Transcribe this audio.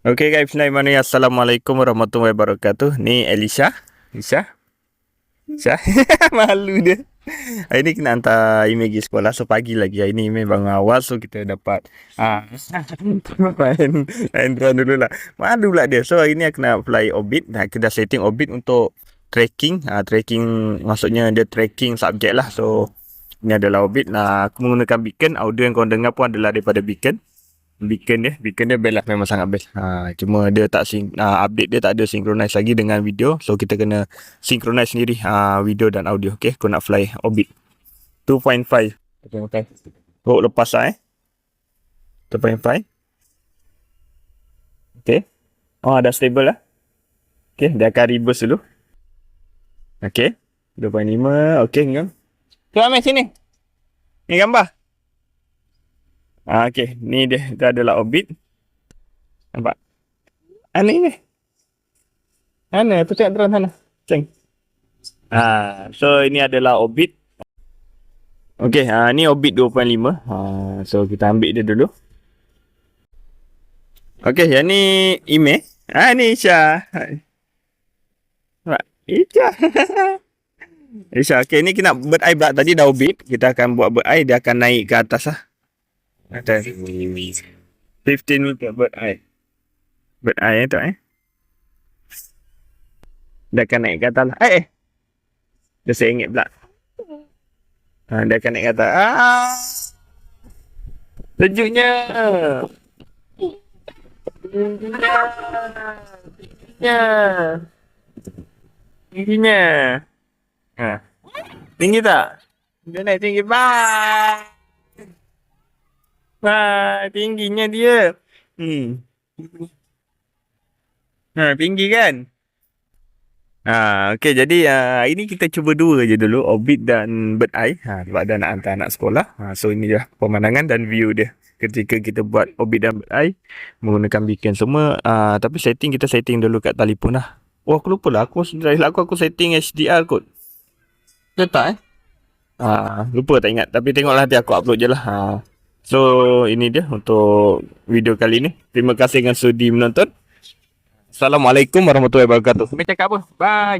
Okay guys, Bismillahirrahmanirrahim. Assalamualaikum warahmatullahi wabarakatuh. Ni Elisha. Elisha? Elisha? Malu dia. Hari ni kena hantar email pergi sekolah. So pagi lagi. Hari ni email bangun awal. So kita dapat main drone dulu lah. Malu pula dia. So hari ni aku nak fly orbit. Aku dah setting orbit untuk tracking. Tracking maksudnya dia tracking subjek lah. So ni adalah orbit. Aku menggunakan beacon. Audio yang korang dengar pun adalah daripada beacon. Beacon dia best lah, memang sangat best. Cuma dia tak update dia tak ada synchronize lagi dengan video. So kita kena synchronize sendiri video dan audio. Okay, aku nak fly orbit 2.5. Okay. Oh, lepas lah 2.5. Okay. Oh, dah stable lah. Okay, dia akan reverse dulu. Okay, 2.5. Okay, tengok. Tu ambil sini. Ni gambar. Okay, ni dia adalah orbit. Nampak? Ni. Mana? Tu tengok drone sana. Ceng. So ini adalah orbit. Okay, ni orbit 2.5. So kita ambil dia dulu. Okay, yang ni email. Ni Isha. Nampak? Isha. Isha, okay, ni kita nak bird eye pula. Tadi dah orbit. Kita akan buat bird eye. Dia akan naik ke atas lah. 15 meter bird eye. Bird eye tu Dia akan naik ke atas lah. Dia sengit pula. Dia akan naik ke atas. Sejuknya. Tingginya. Tinggi tak? Dia naik tinggi. Bye. Tingginya dia. Tinggi kan? Okay, jadi hari ni kita cuba dua je dulu, orbit dan bird eye. Sebab dah nak hantar anak sekolah. So ini je pemandangan dan view dia ketika kita buat orbit dan bird eye menggunakan beacon semua. Tapi kita setting dulu kat telefon lah. Oh, aku lupa lah. Aku setting HDR kot. Letak lupa tak ingat. Tapi tengoklah nanti aku upload je lah. So ini dia untuk video kali ni. Terima kasih dengan sudi menonton. Assalamualaikum warahmatullahi wabarakatuh. Sampai cakap apa? Bye.